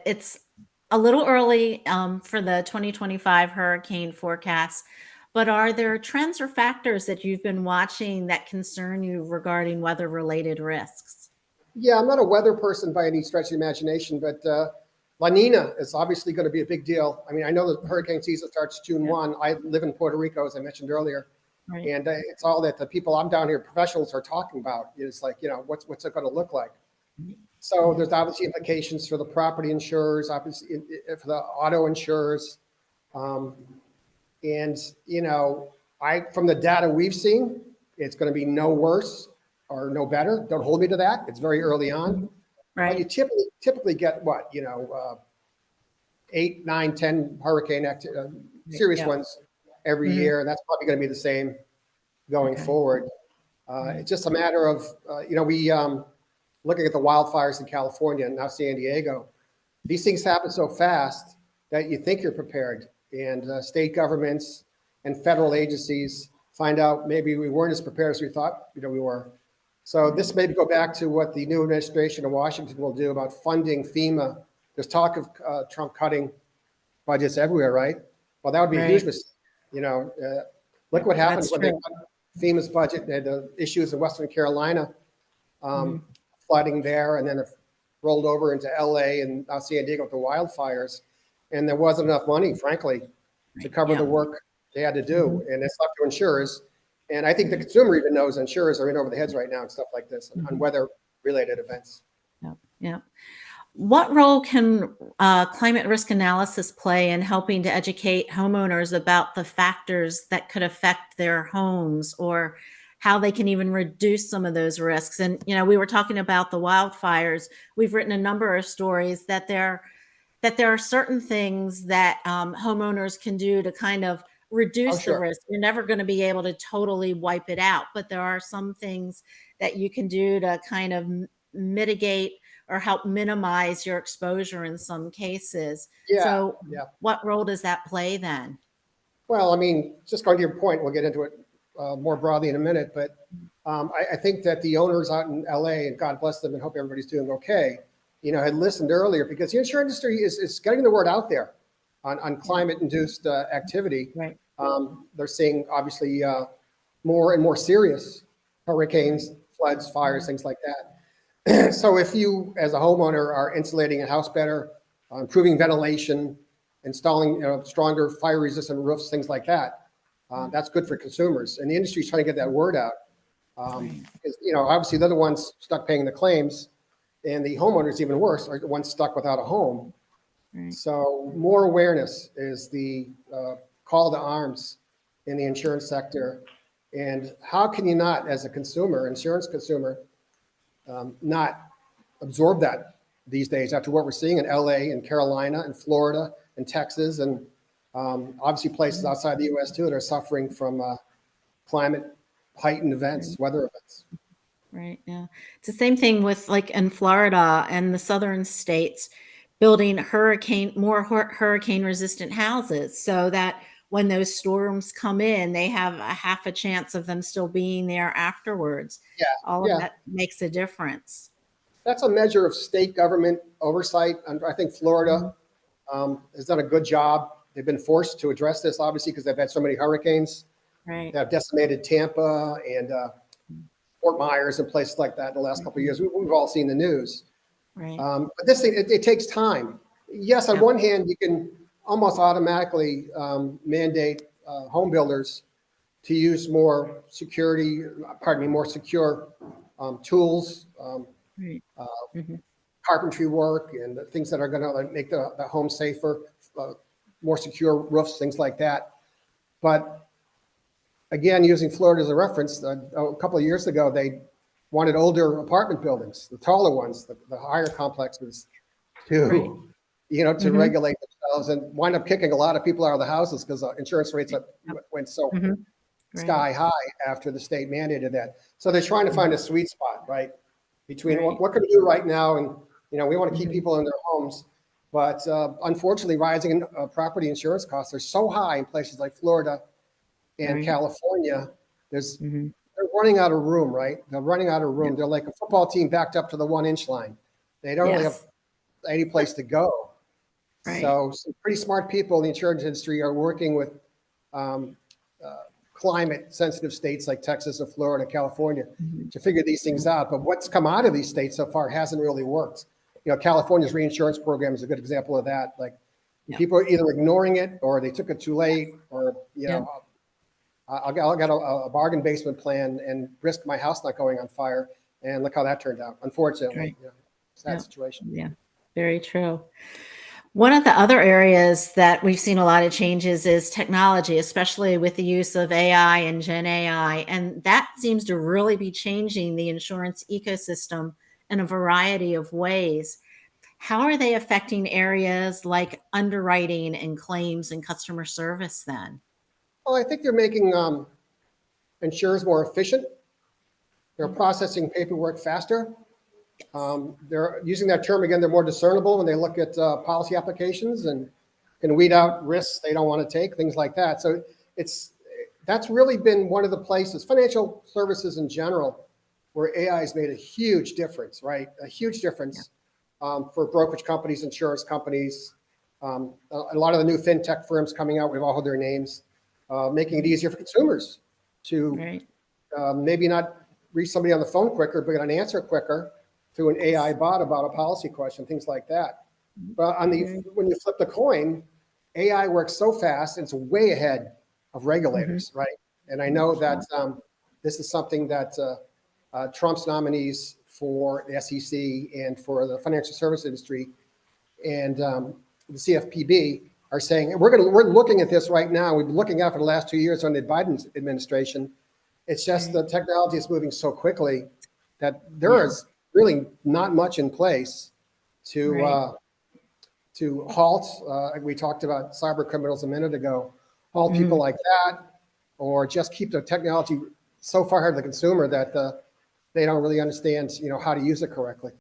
it's a little early for the 2025 hurricane forecast, but are there trends or factors that you've been watching that concern you regarding weather-related risks? Yeah, I'm not a weather person by any stretch of the imagination, but La Nina is obviously going to be a big deal. I mean, I know the hurricane season starts June 1. I live in Puerto Rico, as I mentioned earlier. Right. And it's all that the people I'm down here, professionals, are talking about is like, what's it going to look like? So there's obviously implications for the property insurers, obviously for the auto insurers. And, from the data we've seen, it's going to be no worse or no better. Don't hold me to that. It's very early on. But you Right. typically get what, 8, 9, 10 hurricane serious Yeah. ones every Mhm. year. And that's probably going to be the same going Okay. forward. It's just a matter of, we looking at the wildfires in California and now San Diego. These things happen so fast that you think you're prepared, and state governments and federal agencies find out maybe we weren't as prepared as we thought we were. So this may go back to what the new administration in Washington will do about funding FEMA. There's talk of Trump cutting budgets everywhere, right? Well, that would be a huge Right. mistake. Look what happened That's when they true. cut FEMA's budget. They had the issues in Western Carolina, Mhm. flooding there, and then it rolled over into LA and now San Diego with the wildfires. And there wasn't enough money, frankly, to Right. cover the Yeah. work they had to do. Mhm. And it's left to insurers. And I think the consumer even knows insurers are in over the heads right now and stuff like this on Mhm. weather-related events. Yeah. Yeah. What role can climate risk analysis play in helping to educate homeowners about the factors that could affect their homes or how they can even reduce some of those risks? And, we were talking about the wildfires. We've written a number of stories that there are certain things that homeowners can do to kind of Oh, reduce the sure. risk. You're never going to be able to totally wipe it out, but there are some things that you can do to kind of mitigate or help minimize your exposure in some cases. Yeah, So, yeah. what role does that play then? Well, I mean, just going to your point, we'll get into it more broadly in a minute, but I think that the owners out in LA, and God bless them and hope everybody's doing okay, had listened earlier because the insurance industry is getting the word out there on Yeah. climate-induced activity. Right. They're seeing obviously more and more serious hurricanes, floods, fires, things like that. So if you, as a homeowner, are insulating a house better, improving ventilation, installing stronger fire-resistant roofs, things like that, that's good for consumers. And the industry is trying to get that word out Right. because obviously they're the ones stuck paying the claims, and the homeowners, even worse, are the ones stuck without a home. Right. So more awareness is the call to arms in the insurance sector. And how can you not, as a consumer, insurance consumer, not absorb that these days after what we're seeing in LA and Carolina and Florida and Texas and obviously places outside the US too that are suffering from climate heightened events, Right. weather events. Right. Yeah. It's the same thing with like in Florida and the southern states building more hurricane resistant houses so that when those storms come in, they have a half a chance of them still being there afterwards. Yeah, All of yeah. that makes a difference. That's a measure of state government oversight. And I think Florida Mhm. has done a good job. They've been forced to address this, obviously, because they've had so many hurricanes that Right. have decimated Tampa and Fort Myers and places like that in the last couple of years. We've all seen the news. Right. But this thing, it takes time. Yes, on Yep. one hand, you can almost automatically mandate home builders to use more more secure tools, Right. uh, Mhm. carpentry work, and the things that are going to make the home safer, more secure roofs, things like that. But again, using Florida as a reference, a couple of years ago, they wanted older apartment buildings, the taller ones, the higher complexes, Right. to Mhm. regulate themselves and wind up kicking a lot of people out of the houses because insurance rates Yep. went so Mhm. Right. sky high after the state mandated that. So they're trying to find a Mhm. sweet spot, right, between Right. what can we do right now, and we want to keep Mhm. people in their homes, but unfortunately, rising property insurance costs are so high in places like Florida and Right. California. Mhm. They're running out of room, right? They're running out of Yep. room. They're like a football team backed up to the 1 inch line. They don't really have Yes. any place to go. Right. So some pretty smart people in the insurance industry are working with um, climate sensitive states like Texas or Florida, California Mhm. to figure these things out. But what's come out of these states so far hasn't really worked. California's reinsurance program is a good example of that. Like Yep. people are either ignoring it or they took it too late, or, Yep. I got a bargain basement plan and risk my house not going on fire. And look how that turned out, unfortunately. Right. Sad Yep. situation. Yeah. Very true. One of the other areas that we've seen a lot of changes is technology, especially with the use of AI and Gen AI. And that seems to really be changing the insurance ecosystem in a variety of ways. How are they affecting areas like underwriting and claims and customer service then? Well, I think they're making insurers more efficient. They're processing paperwork faster. They're using that term again. They're more discernible when they look at policy applications and can weed out risks they don't want to take, things like that. So it's that's really been one of the places, financial services in general, where AI has made a huge difference, right? A huge Yeah. difference for brokerage companies, insurance companies, a lot of the new fintech firms coming out. We've all heard their names, making it easier for consumers to Right. maybe not reach somebody on the phone quicker, but get an answer quicker through an AI Yes. bot about a policy question, things like that. But Very. when you flip the coin, AI works so fast and it's way ahead of Mhm. regulators, right? And I know that this is something that Trump's nominees for the SEC and for the financial service industry and the CFPB are saying we're looking at this right now. We've been looking at it for the last 2 years under the Biden administration. It's just Right. the technology is moving so quickly that there Yeah. is really not much in place to Right. halt. We talked about cyber criminals a minute ago. Halt people Mm. like that, or just keep the technology so far ahead of the consumer that they don't really understand, how to use it correctly.